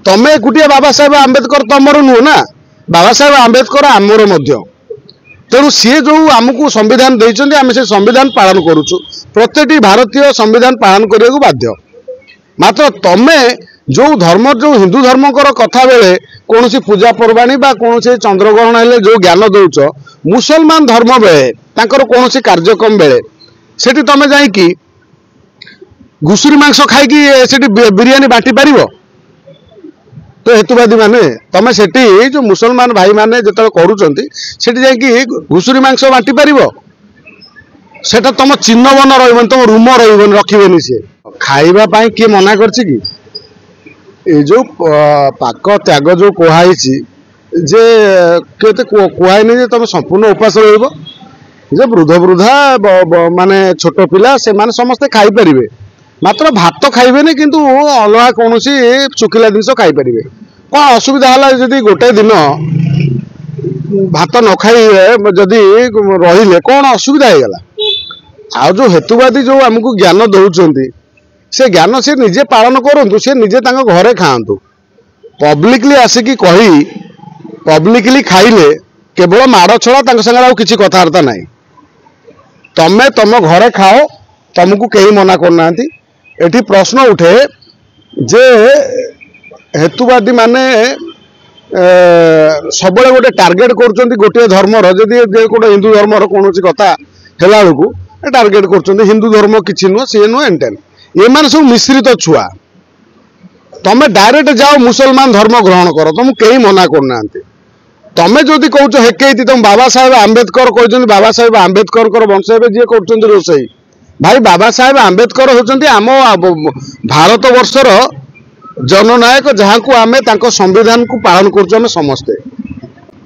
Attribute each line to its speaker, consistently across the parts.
Speaker 1: तमें एकुटिया बाबा साहेब आंबेडकर तमर नुह ना बाबा साहेब आंबेडकर आमर तेणु सी जो आमको संविधान देइछन्ति आमे से संविधान पालन करूछु प्रत्येकटी भारतीय संविधान पालन करने को बाध्य मात्र तमें जो धर्म जो हिंदू धर्म कथा बेले कौन सी पूजा पर्वाणी बा कौन से चंद्रग्रहण हेले जो ज्ञान दौच मुसलमान धर्म बेले कौन सी कार्यक्रम बेले सेठी तमें जाइकी घुसुरी मांस खाई बिरियानी बांटी पार तो हेतुवादी माने तमें सेठी जो मुसलमान भाई माने जो करुँच घुसुरी मांस बांटी पार सेटा तुम चिन्ह बन रही तुम रूम रही रखिबेनि सी खाइबा पाई किए मना करछि कि ए जो पाक त्याग जो कहुई जे केते कहुनी जे तुम संपूर्ण उपास रहिबो जे वृद्ध वृद्धा माने छोट पिला से माने समस्ते खाई परिबे मात्र भात खाइबेनि किंतु अलगा कौन सी चुकिला जिनस खाई परिबे कौन असुविधा है जदि गोटे दिन भात न खाई जदि रहिले कौन असुविधा हो गला आ जो हेतुवादी जो आमको ज्ञान दौरान से ज्ञान से निजे पालन करूँ से निजे घरे खातु पब्लिकली आसिकी कही पब्लिकली खाइले केवल माड़ छड़ा संगे किसी कथबार्ता ना तमें तुम घरे खाओ तुमको कहीं मना करना एटी प्रश्न उठे जे हेतुवादी माने सब गोटे टार्गेट कर गोटे धर्मर जदि गोटे हिंदू धर्मर कौन कथा है बेलू टार्गेट कर हिंदू धर्म किसी नुह सी नुह एंटेन ये माने सब मिश्रित छुआ तमें डायरेक्ट जाओ मुसलमान धर्म ग्रहण कर तुम कहीं मना करना तमें जदि कौच हेकई तुम बाबा साहेब आंबेडकर कहते बाबा साहेब आंबेडकर वंश जी कर रोसई भाई बाबा साहेब आंबेडकर होचंती आम भारत वर्षर जननायक जहाँ को आमे तांको संविधान को पालन कर समस्ते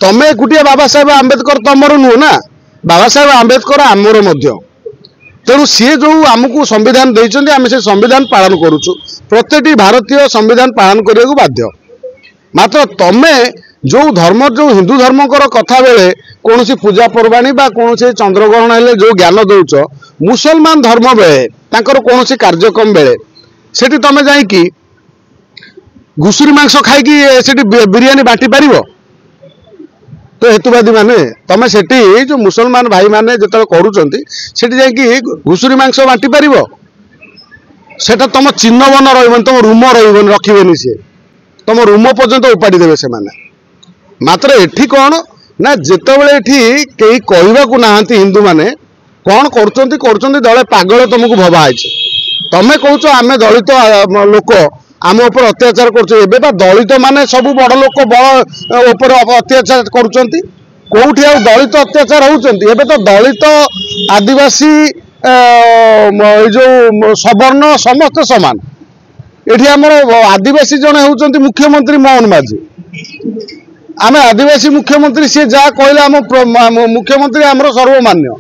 Speaker 1: तमें एकुटिया बाबा साहेब आंबेडकर तमर नुह ना बाबा साहेब आंबेडकर आमर तेणु सी जो आमको संविधान देइछन्ति आमे से संविधान पालन करूछु प्रत्येकटी भारतीय संविधान पालन करने को बाध्य मात्र तमें जो धर्म जो हिंदू धर्म कथा बेले कौन सी पूजा पर्वाणी बा कौन से चंद्रग्रहण हेले जो ज्ञान दौच मुसलमान धर्म बेले कौन सी कार्यक्रम बेले सेठी तमें जाइकी घुसुरी मांस खाई बिरियानी बांटी पार तो हेतुवादी माने तमें सेठी जो मुसलमान भाई माने जो करुँच घुसुरी मांस बांटी पार सेटा तुम चिन्ह बन रही तुम रूम रही रखिबेनि सी तुम रूम पर्यंत उपाड़ी देवे से माने मात्र एठी कौन ना जितेबाला एठी कई कहवाक ना हिंदू माने कौन कर दले पागल तुमको भवाई तमें कौच आम दलित लोक आम उपर अत्याचार कर दलित माने सब बड़ लोक बड़ अत्याचार करोटी आ दलित अत्याचार होती तो दलित आदिवासी जो सवर्ण समस्त सामान ये आमर आदिवासी जड़े होती मुख्यमंत्री मोहन माझी आम आदिवासी मुख्यमंत्री सी जहाँ कहले आम मुख्यमंत्री आमर सर्वमान्य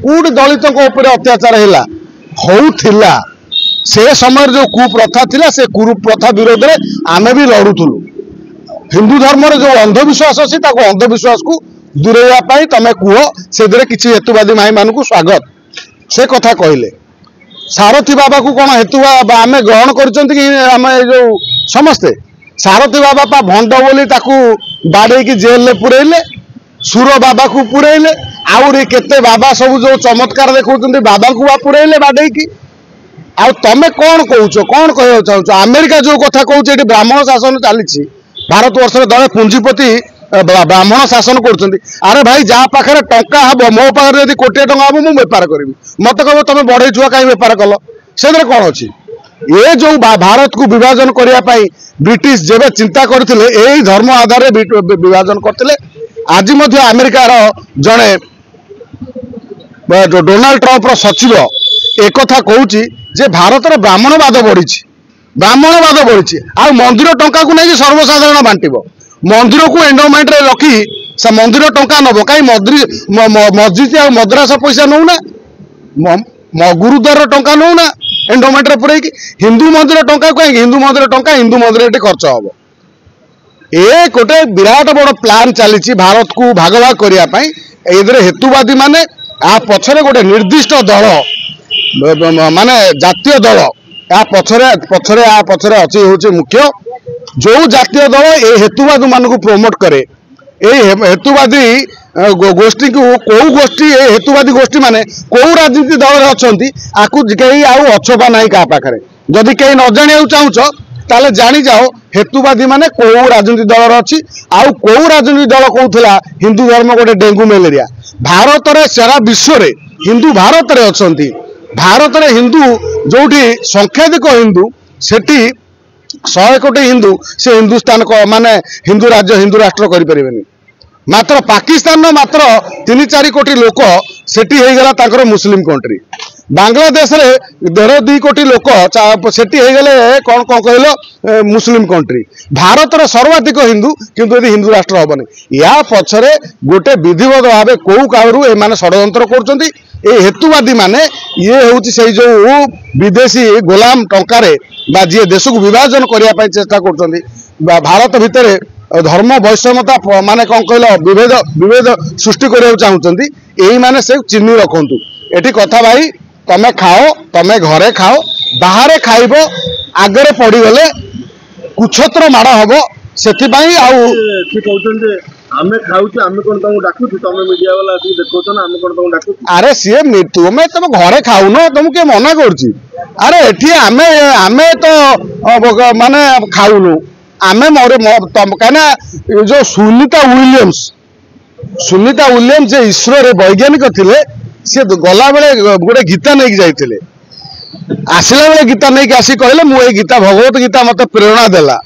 Speaker 1: कौट दलित अत्याचार है होउथिला से समय जो कुप्रथा थिला से कुप्रथा विरोध में आमे भी लड़ुलु हिंदू धर्म जो अंधविश्वास अच्छी अंधविश्वास को दूरेवाई तमें कह से किसी हेतुवादी माई मान को स्वागत से कथा कहले सारथी बाबा को कौन हेतु आम ग्रहण कर समस्ते सारथी बाबा पा भंड बोली बाड़े जेल पुरेले सुर बाबा को पुरेले आउरी केते बाबा सब जो चमत्कार देखा बाबा को पुरेले बाड़े आ तमें कौन कौच कौन कह चाहूँ अमेरिका जो कथा कौच ये ब्राह्मण शासन चली भारत वर्ष दले पुंजीपति ब्राह्मण शासन कर अरे भाई जहाँ पाखे टंका हम मो पाखे यदि कोटे टंका हम मुझे बेपार करी मत कह तुम बढ़ई छुआ कहीं बेपार कल से कौन अच्छी ये जो भारत को विभाजन करने ब्रिटिश जेबे चिंता करते यही धर्म आधार विभाजन करते आज अमेरिकार जड़े डोनाल्ड ट्रंप सचिव एक कहूँ जे भारत में ब्राह्मणवाद बढ़ी आ मंदिर टंका को नहीं सर्वसाधारण बांटब मंदिर को एंडोमेंट रे रखी से मंदिर टंका नब कहीं मस्जिद आ मद्रास पैसा नौना गुरुद्वार टंका नौना एंडोमेंट रे पुरे हिंदू मंदिर टंका कहीं हिंदू मंदिर टंका हिंदू मंदिर खर्च हम ए गोटे विराट बड़ प्लान चली भारत को भाग भाग करने हेतुवादी माने आ पछरे गोटे निर्दिष्ट दल माने जातीय दल पछरे अच्छी हूँ मुख्य जो जातीय दल ये हेतुवाद मान प्रमोट करे हेतुवादी गोष्ठी को कौ गोष्ठी हेतुवादी गोष्ठी माने कौ राजनीति दल अच्छा कहीं अछपा ना क्या पाखे जदि कहीं न जाना चाहूच ताले जानी जाओ हेतुवादी माने कौ राजनीति दल अच्छी आउ कौ राजनीति दल कहूला हिंदू धर्म गोटे डेंगू मलेरिया भारत रे सारा विश्व रे हिंदू भारत रे अछंती भारत रे हिंदू जोठी संख्याधिक हिंदू सेठी 100 कोटी हिंदू से हिंदुस्तान को माने हिंदू राज्य हिंदू राष्ट्र करें मात्र पाकिस्तान मात्र 3-4 कोटी लोक सेठी हो गला ताकर मुस्लिम कंट्री बांग्लादेश रे 1.5-2 कोटी लोक सेठी हो गले कौन कौन कहल मुस्लिम कंट्री भारत रे सर्वाधिक हिंदू किंतु यदि हिंदू राष्ट्र हेनी या पछरे गोटे विधिवत भाव कौ कालू ए षड्यंत्र कर हेतुवादी माने ये हूँ से जो विदेशी गोलाम टंकारे बा जी देश को विभाजन करने चेष्टा कर भारत भितर धर्म वैषमता माने कौन कहल विभेद विभेद सृष्टि करने चाहते यही माने से चिन्ह रखु एटी कथा भाई तमे खाओ तमे घरे खाओ बाहर खाइब आगरे पड़गले कुछत्र माड़ हम से
Speaker 2: आमे खाउछु आमे कोन तमु डाकुछु तमे मीडिया वाला आसी देखौछ ना आमे कोन तमु डाकुछु
Speaker 1: अरे सी तुम तुम घरे खाउनो तुम के मना करछि अरे एठी आमे आमे तो माने खाउनु आमे मोरे तम कना जो सुनीता विलियम्स जे इसरो रे वैज्ञानिक थिले से गला बेले गोटे गीता नहीं जाइथिले आसिला बेले गीता नहीं आसी कहले मु ए गीता भगवत गीता मते प्रेरणा देला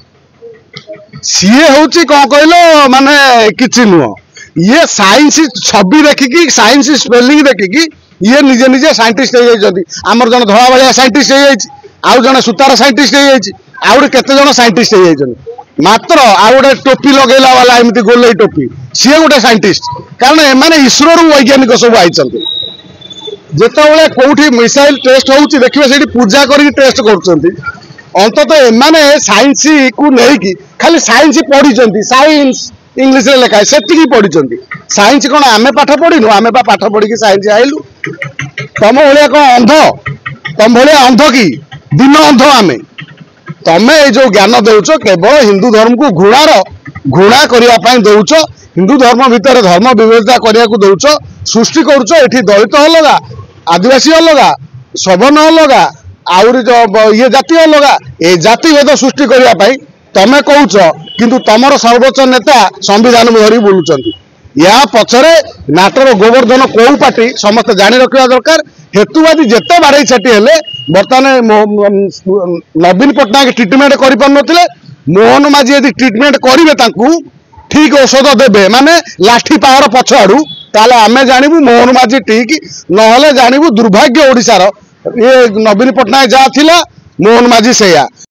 Speaker 1: सीए हूँ कौन कहल माने किसी नुह ये साइंस छवि देखिकी साइंस स्पेलिंग देखिकी ये निजे निजे साइंटिस्ट आमर जन धड़ा भाया साइंटिस्ट आउ जन सूतार साइंटिस्ट आउ केते जन साइंटिस्ट मात्र आउ गोटे टोपी लगेला वाला एमती गोले टोपी सी गोटे साइंटिस्ट कारण एमाने इसरो रु वैज्ञानिक सब आई जिते कौटी मिसाइल टेस्ट होउची देखिए से पूजा करके टेस्ट कर अंततः एमाने साइंस को लेकिन खाली साइंस पढ़ी साइंस इंग्लिश रे लिखा से पढ़ी साइंस कौन आमे पाठ पढ़ीनु आमे पाठ पढ़ी साइंस आइलु तुम भाया कौन अंध तुम भाया अंध कि दिन अंध आमे तमें जो ज्ञान दौच केवल हिंदू धर्म को घृणा करने दौच हिंदू धर्म भितर धर्म विविधता करने को दौच सृष्टि करुच एठी दलित अलगा आदिवासी अलगा सवर्ण अलगा आउरी जो ये जाति अलगा ये जाति भेद सृष्टि करने तमें कौच किंतु तमर सर्वोच्च नेता संविधान धरी बुलुंट या पछरे नाटर गोवर्धन कौ पार्टी समस्त जानी रखा दरकार हेतुवादी जिते बाड़े छाटी हेले बर्तमान नवीन पट्टनायक ट्रिटमेंट कर मोहन माझी यदि ट्रिटमेंट करेंगे ठीक औषध देवे माने लाठी पावर पछ आड़ू ताले आमे जानबू मोहन माझी ठीक नहले जानबू दुर्भाग्य ओडिशार ये नवीन पट्टनायक जहाँ थिला मोहन माझी सेया।